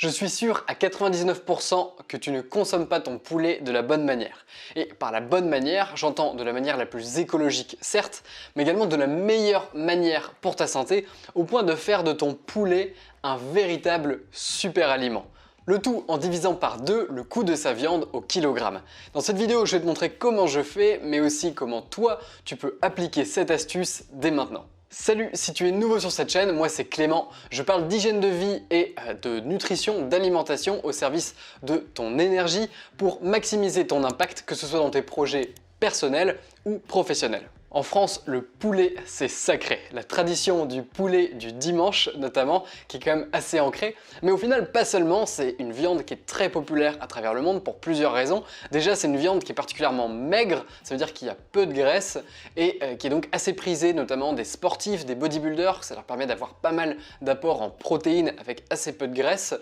Je suis sûr à 99% que tu ne consommes pas ton poulet de la bonne manière. Et par la bonne manière, j'entends de la manière la plus écologique, certes, mais également de la meilleure manière pour ta santé, au point de faire de ton poulet un véritable super aliment. Le tout en divisant par 2 le coût de sa viande au kilogramme. Dans cette vidéo, je vais te montrer comment je fais, mais aussi comment toi, tu peux appliquer cette astuce dès maintenant. Salut, si tu es nouveau sur cette chaîne, moi c'est Clément, je parle d'hygiène de vie et de nutrition, d'alimentation au service de ton énergie pour maximiser ton impact, que ce soit dans tes projets personnels ou professionnels. En France, le poulet, c'est sacré. La tradition du poulet du dimanche, notamment, qui est quand même assez ancrée. Mais au final, pas seulement, c'est une viande qui est très populaire à travers le monde pour plusieurs raisons. Déjà, c'est une viande qui est particulièrement maigre, ça veut dire qu'il y a peu de graisse et qui est donc assez prisée, notamment des sportifs, des bodybuilders. Ça leur permet d'avoir pas mal d'apports en protéines avec assez peu de graisse.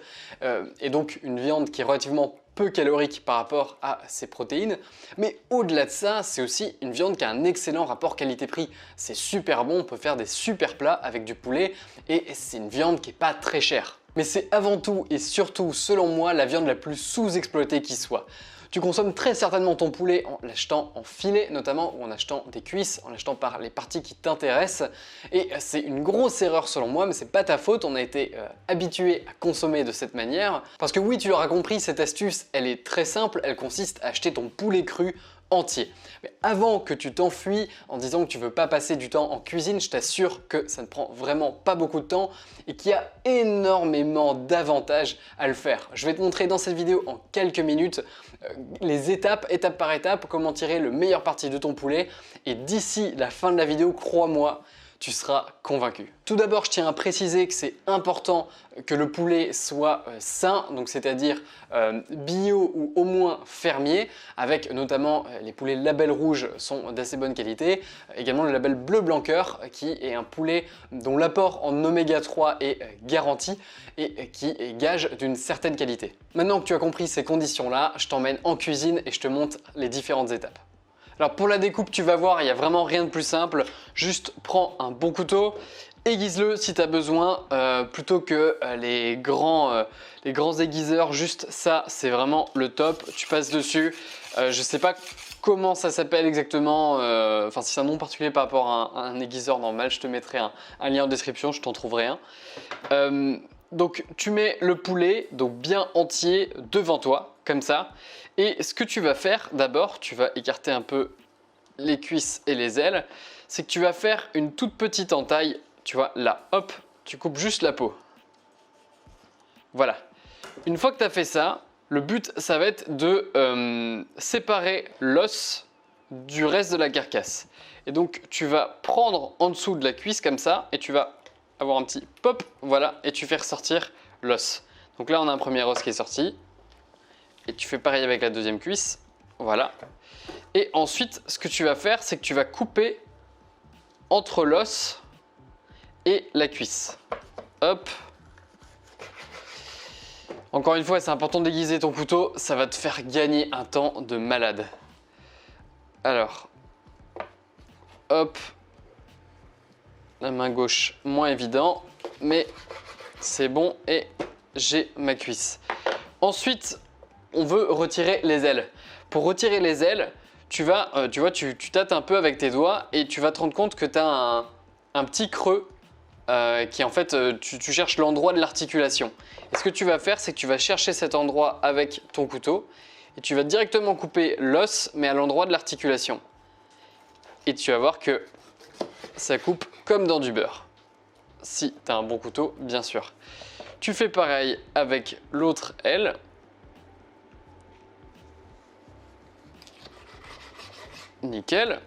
Et donc, une viande qui est relativement peu calorique par rapport à ses protéines, mais au-delà de ça, c'est aussi une viande qui a un excellent rapport qualité-prix. C'est super bon, on peut faire des super plats avec du poulet et c'est une viande qui n'est pas très chère. Mais c'est avant tout et surtout, selon moi, la viande la plus sous-exploitée qui soit. Tu consommes très certainement ton poulet en l'achetant en filet notamment, ou en achetant des cuisses, en achetant par les parties qui t'intéressent. Et c'est une grosse erreur selon moi, mais c'est pas ta faute, on a été habitué à consommer de cette manière. Parce que oui, tu l'auras compris, cette astuce, elle est très simple, elle consiste à acheter ton poulet cru entier. Mais avant que tu t'enfuis en disant que tu veux pas passer du temps en cuisine, je t'assure que ça ne prend vraiment pas beaucoup de temps et qu'il y a énormément d'avantages à le faire. Je vais te montrer dans cette vidéo en quelques minutes les étapes, étape par étape, comment tirer le meilleur parti de ton poulet et d'ici la fin de la vidéo, crois-moi, tu seras convaincu. Tout d'abord, je tiens à préciser que c'est important que le poulet soit sain, donc c'est-à-dire bio ou au moins fermier, avec notamment les poulets label rouge sont d'assez bonne qualité, également le label bleu blanc cœur qui est un poulet dont l'apport en oméga 3 est garanti et qui est gage d'une certaine qualité. Maintenant que tu as compris ces conditions-là, je t'emmène en cuisine et je te montre les différentes étapes. Alors pour la découpe, tu vas voir, il n'y a vraiment rien de plus simple. Juste prends un bon couteau, aiguise-le si tu as besoin, plutôt que les grands aiguiseurs. Juste ça, c'est vraiment le top. Tu passes dessus. Je ne sais pas comment ça s'appelle exactement, enfin si c'est un nom particulier par rapport à un aiguiseur normal, je te mettrai un lien en description, je t'en trouverai un. Donc tu mets le poulet donc bien entier devant toi, comme ça. Et ce que tu vas faire d'abord, tu vas écarter un peu les cuisses et les ailes, c'est que tu vas faire une toute petite entaille, tu vois, là, hop, tu coupes juste la peau. Voilà. Une fois que tu as fait ça, le but, ça va être de séparer l'os du reste de la carcasse. Et donc, tu vas prendre en dessous de la cuisse comme ça, et tu vas avoir un petit pop, voilà, et tu fais ressortir l'os. Donc là, on a un premier os qui est sorti. Et tu fais pareil avec la deuxième cuisse, voilà. Et ensuite, ce que tu vas faire, c'est que tu vas couper entre l'os et la cuisse. Hop. Encore une fois, c'est important d'aiguiser ton couteau, ça va te faire gagner un temps de malade. Alors, hop. La main gauche, moins évident, mais c'est bon et j'ai ma cuisse. Ensuite, on veut retirer les ailes. Pour retirer les ailes, tu tâtes un peu avec tes doigts et tu vas te rendre compte que tu as un petit creux qui en fait, tu cherches l'endroit de l'articulation. Et ce que tu vas faire, c'est que tu vas chercher cet endroit avec ton couteau et tu vas directement couper l'os, mais à l'endroit de l'articulation. Et tu vas voir que ça coupe comme dans du beurre. Si tu as un bon couteau, bien sûr. Tu fais pareil avec l'autre aile. Nickel.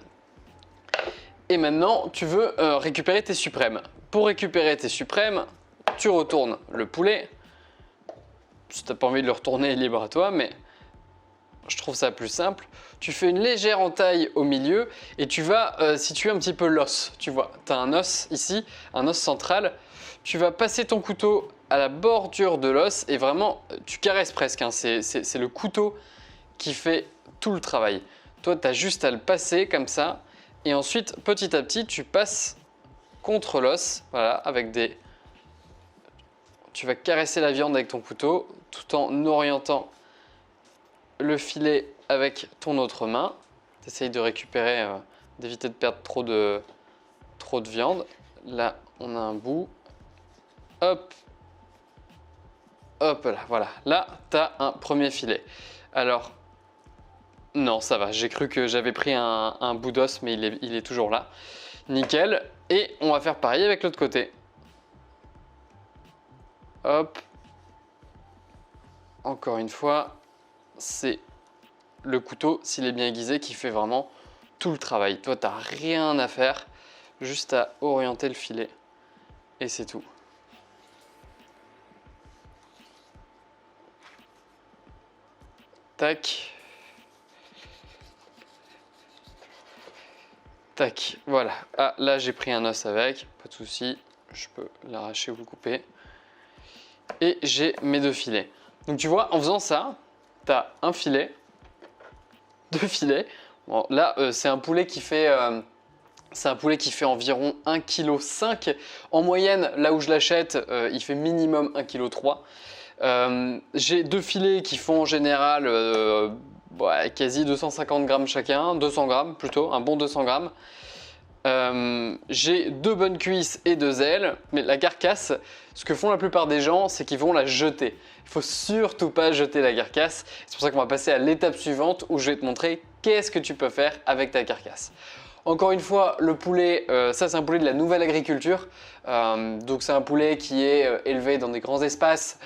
Et maintenant, tu veux récupérer tes suprêmes. Pour récupérer tes suprêmes, tu retournes le poulet. Si tu n'as pas envie de le retourner, libre à toi, mais je trouve ça plus simple. Tu fais une légère entaille au milieu et tu vas situer un petit peu l'os. Tu vois, tu as un os ici, un os central. Tu vas passer ton couteau à la bordure de l'os et vraiment, tu caresses presque. Hein. C'est le couteau qui fait tout le travail. Toi, tu as juste à le passer comme ça. Et ensuite, petit à petit, tu passes contre l'os. Voilà, avec des... tu vas caresser la viande avec ton couteau tout en orientant le filet avec ton autre main. Tu essayes de récupérer, d'éviter de perdre trop de viande. Là, on a un bout. Hop. Hop là, voilà. Là, tu as un premier filet. Alors, non, ça va. J'ai cru que j'avais pris un bout d'os, mais il est toujours là. Nickel. Et on va faire pareil avec l'autre côté. Hop. Encore une fois, c'est le couteau, s'il est bien aiguisé, qui fait vraiment tout le travail. Toi, tu n'as rien à faire, juste à orienter le filet. Et c'est tout. Tac. Tac, voilà. Ah, là, j'ai pris un os avec, pas de souci. Je peux l'arracher ou le couper. Et j'ai mes 2 filets. Donc tu vois, en faisant ça, tu as un filet, 2 filets. Bon, là, c'est un poulet qui fait environ 1,5 kg. En moyenne, là où je l'achète, il fait minimum 1,3 kg. J'ai 2 filets qui font en général quasi 250 grammes chacun, 200 grammes plutôt, un bon 200 grammes. J'ai 2 bonnes cuisses et 2 ailes, mais la carcasse, ce que font la plupart des gens, c'est qu'ils vont la jeter. Il faut surtout pas jeter la carcasse. C'est pour ça qu'on va passer à l'étape suivante où je vais te montrer qu'est-ce que tu peux faire avec ta carcasse. Encore une fois, le poulet, ça c'est un poulet de la nouvelle agriculture. Donc c'est un poulet qui est élevé dans des grands espaces,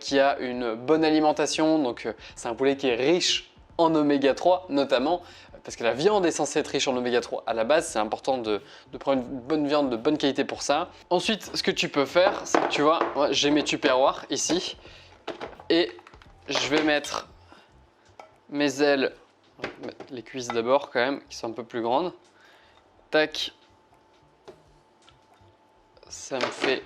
qui a une bonne alimentation. Donc c'est un poulet qui est riche en oméga 3 notamment. Parce que la viande est censée être riche en oméga 3 à la base, c'est important de prendre une bonne viande de bonne qualité pour ça. Ensuite, ce que tu peux faire, c'est que tu vois, moi, j'ai mes tupperwares ici et je vais mettre mes ailes, les cuisses d'abord quand même, qui sont un peu plus grandes. Tac, ça me fait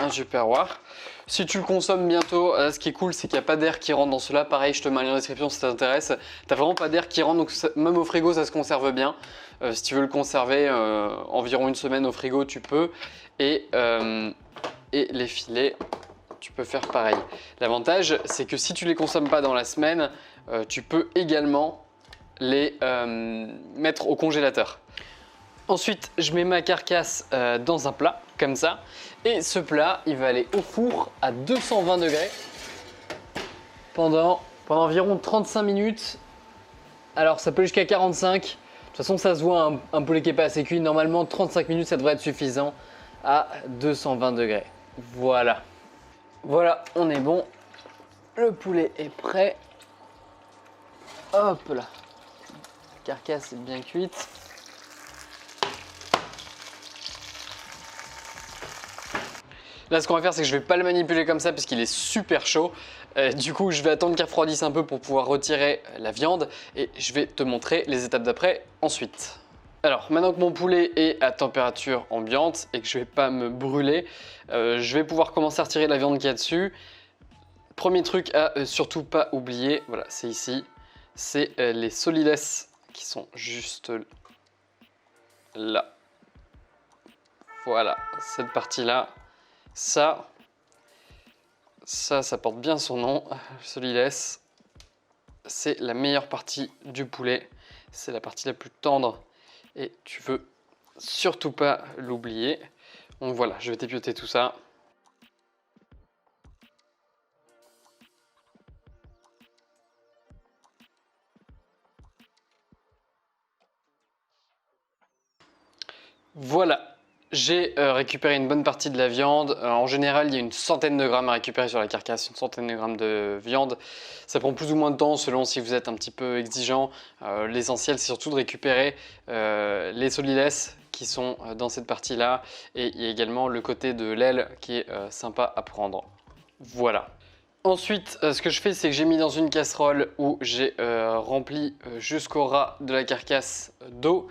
un tupperware. Si tu le consommes bientôt, ce qui est cool, c'est qu'il n'y a pas d'air qui rentre dans cela. Pareil, je te mets un lien en description si ça t'intéresse. T'as vraiment pas d'air qui rentre, donc même au frigo, ça se conserve bien. Si tu veux le conserver environ une semaine au frigo, tu peux. Et les filets, tu peux faire pareil. L'avantage, c'est que si tu les consommes pas dans la semaine, tu peux également les mettre au congélateur. Ensuite, je mets ma carcasse dans un plat, comme ça. Et ce plat, il va aller au four à 220 degrés pendant environ 35 minutes. Alors, ça peut aller jusqu'à 45. De toute façon, ça se voit, un poulet qui n'est pas assez cuit. Normalement, 35 minutes, ça devrait être suffisant à 220 degrés. Voilà. Voilà, on est bon. Le poulet est prêt. Hop là. La carcasse est bien cuite. Là, ce qu'on va faire, c'est que je ne vais pas le manipuler comme ça puisqu'il est super chaud. Du coup, je vais attendre qu'il refroidisse un peu pour pouvoir retirer la viande et je vais te montrer les étapes d'après ensuite. Alors, maintenant que mon poulet est à température ambiante et que je ne vais pas me brûler, je vais pouvoir commencer à retirer la viande qu'il y a dessus. Premier truc à surtout pas oublier, voilà, c'est ici, c'est les solides qui sont juste là. Voilà, cette partie-là. Ça porte bien son nom, solilès. C'est la meilleure partie du poulet. C'est la partie la plus tendre et tu veux surtout pas l'oublier. Donc voilà, je vais t'épioter tout ça. Voilà. J'ai récupéré une bonne partie de la viande. En général, il y a une centaine de grammes à récupérer sur la carcasse, une centaine de grammes de viande. Ça prend plus ou moins de temps selon si vous êtes un petit peu exigeant. L'essentiel, c'est surtout de récupérer les solides qui sont dans cette partie-là. Et il y a également le côté de l'aile qui est sympa à prendre. Voilà. Ensuite, ce que je fais, c'est que j'ai mis dans une casserole où j'ai rempli jusqu'au ras de la carcasse d'eau.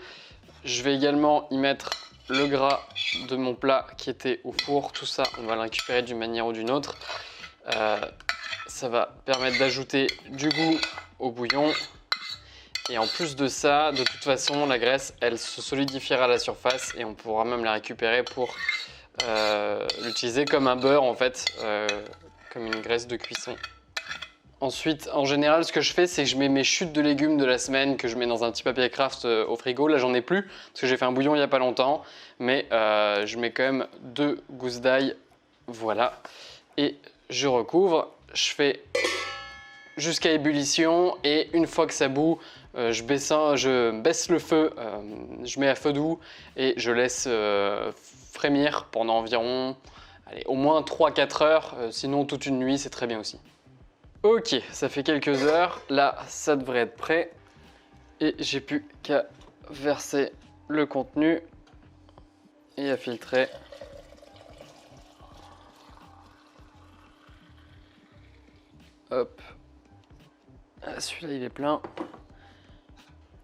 Je vais également y mettre le gras de mon plat qui était au four. Tout ça, on va le récupérer d'une manière ou d'une autre. Ça va permettre d'ajouter du goût au bouillon. Et en plus de ça, de toute façon, la graisse, elle se solidifiera à la surface et on pourra même la récupérer pour l'utiliser comme un beurre en fait, comme une graisse de cuisson. Ensuite, en général, ce que je fais, c'est que je mets mes chutes de légumes de la semaine que je mets dans un petit papier craft au frigo. Là, j'en ai plus parce que j'ai fait un bouillon il n'y a pas longtemps. Mais je mets quand même 2 gousses d'ail. Voilà. Et je recouvre. Je fais jusqu'à ébullition. Et une fois que ça bout, je baisse le feu. Je mets à feu doux et je laisse frémir pendant environ au moins 3-4 heures. Sinon, toute une nuit, c'est très bien aussi. Ok, ça fait quelques heures, là ça devrait être prêt et j'ai plus qu'à verser le contenu et à filtrer. Hop, celui-là il est plein.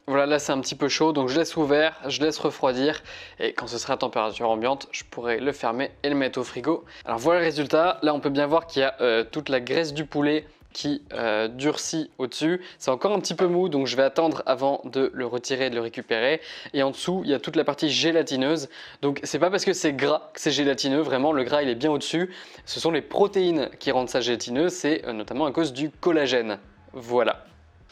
Voilà, là c'est un petit peu chaud, donc je laisse ouvert, je laisse refroidir et quand ce sera à température ambiante, je pourrai le fermer et le mettre au frigo. Alors voilà le résultat, là on peut bien voir qu'il y a toute la graisse du poulet qui durcit au-dessus. C'est encore un petit peu mou, donc je vais attendre avant de le retirer et de le récupérer. Et en dessous, il y a toute la partie gélatineuse. Donc c'est pas parce que c'est gras que c'est gélatineux, vraiment le gras il est bien au-dessus. Ce sont les protéines qui rendent ça gélatineux, c'est notamment à cause du collagène. Voilà.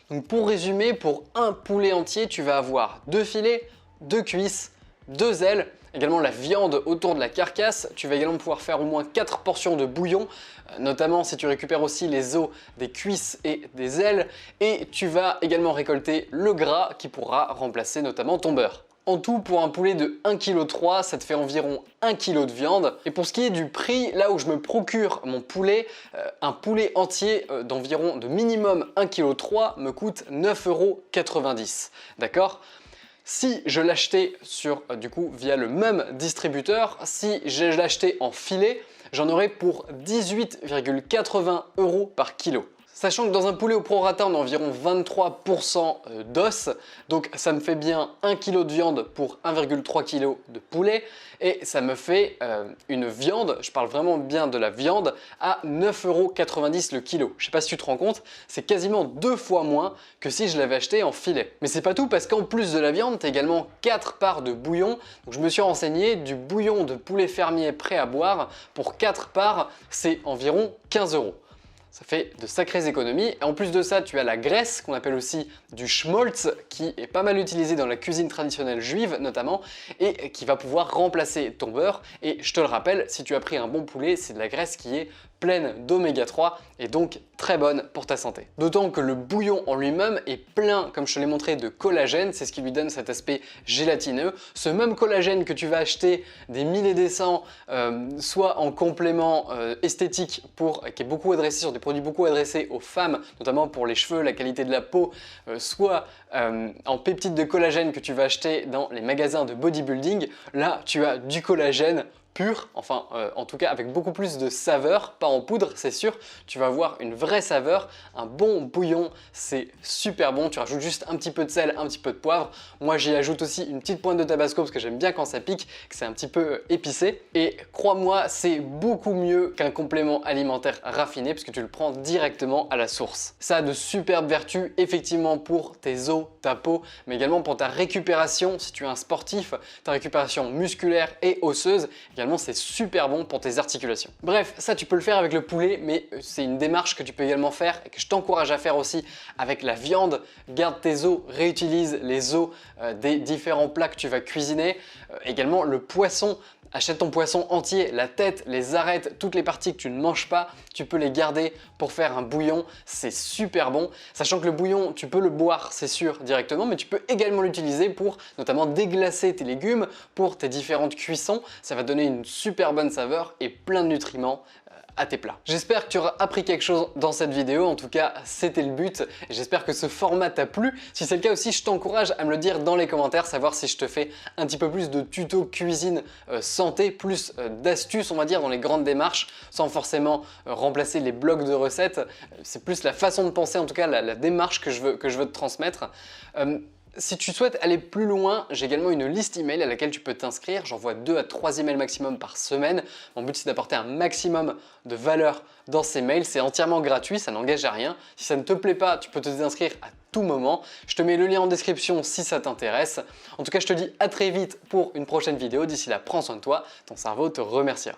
Donc pour résumer, pour un poulet entier, tu vas avoir 2 filets, 2 cuisses, 2 ailes, également la viande autour de la carcasse. Tu vas également pouvoir faire au moins 4 portions de bouillon, notamment si tu récupères aussi les os des cuisses et des ailes. Et tu vas également récolter le gras qui pourra remplacer notamment ton beurre. En tout, pour un poulet de 1,3 kg, ça te fait environ 1 kg de viande. Et pour ce qui est du prix, là où je me procure mon poulet, un poulet entier d'environ de minimum 1,3 kg me coûte 9,90 €. D'accord ? Si je l'achetais du coup via le même distributeur, si je l'achetais en filet, j'en aurais pour 18,80 € par kilo. Sachant que dans un poulet au prorata, on a environ 23% d'os, donc ça me fait bien 1 kg de viande pour 1,3 kg de poulet, et ça me fait une viande, je parle vraiment bien de la viande, à 9,90 € le kilo. Je sais pas si tu te rends compte, c'est quasiment 2 fois moins que si je l'avais acheté en filet. Mais c'est pas tout, parce qu'en plus de la viande, tu as également 4 parts de bouillon. Donc je me suis renseigné, du bouillon de poulet fermier prêt à boire, pour 4 parts, c'est environ 15 €. Ça fait de sacrées économies. Et en plus de ça, tu as la graisse qu'on appelle aussi du schmaltz qui est pas mal utilisé dans la cuisine traditionnelle juive notamment et qui va pouvoir remplacer ton beurre. Et je te le rappelle, si tu as pris un bon poulet, c'est de la graisse qui est pleine d'oméga 3 et donc très bonne pour ta santé. D'autant que le bouillon en lui-même est plein, comme je te l'ai montré, de collagène, c'est ce qui lui donne cet aspect gélatineux. Ce même collagène que tu vas acheter des mille et des cents, soit en complément esthétique qui est beaucoup adressé sur des produits beaucoup adressés aux femmes, notamment pour les cheveux, la qualité de la peau, soit en peptides de collagène que tu vas acheter dans les magasins de bodybuilding, là tu as du collagène pur, enfin en tout cas avec beaucoup plus de saveur, pas en poudre c'est sûr, tu vas avoir une vraie saveur, un bon bouillon, c'est super bon, tu rajoutes juste un petit peu de sel, un petit peu de poivre, moi j'y ajoute aussi une petite pointe de tabasco parce que j'aime bien quand ça pique, que c'est un petit peu épicé et crois-moi c'est beaucoup mieux qu'un complément alimentaire raffiné parce que tu le prends directement à la source. Ça a de superbes vertus effectivement pour tes os, ta peau, mais également pour ta récupération si tu es un sportif, ta récupération musculaire et osseuse. Également, c'est super bon pour tes articulations. Bref, ça tu peux le faire avec le poulet, mais c'est une démarche que tu peux également faire et que je t'encourage à faire aussi avec la viande. Garde tes os, réutilise les os des différents plats que tu vas cuisiner. Également, le poisson. Achète ton poisson entier, la tête, les arêtes, toutes les parties que tu ne manges pas, tu peux les garder pour faire un bouillon, c'est super bon. Sachant que le bouillon, tu peux le boire, c'est sûr, directement, mais tu peux également l'utiliser pour notamment déglacer tes légumes, pour tes différentes cuissons. Ça va donner une super bonne saveur et plein de nutriments à tes plats. J'espère que tu auras appris quelque chose dans cette vidéo, en tout cas c'était le but et j'espère que ce format t'a plu. Si c'est le cas aussi, je t'encourage à me le dire dans les commentaires, savoir si je te fais un petit peu plus de tutos cuisine santé, plus d'astuces on va dire dans les grandes démarches, sans forcément remplacer les blocs de recettes. C'est plus la façon de penser, en tout cas la démarche que je veux te transmettre. Si tu souhaites aller plus loin, j'ai également une liste email à laquelle tu peux t'inscrire. J'envoie 2 à 3 emails maximum par semaine. Mon but c'est d'apporter un maximum de valeur dans ces mails. C'est entièrement gratuit, ça n'engage à rien. Si ça ne te plaît pas, tu peux te désinscrire à tout moment. Je te mets le lien en description si ça t'intéresse. En tout cas, je te dis à très vite pour une prochaine vidéo. D'ici là, prends soin de toi, ton cerveau te remerciera.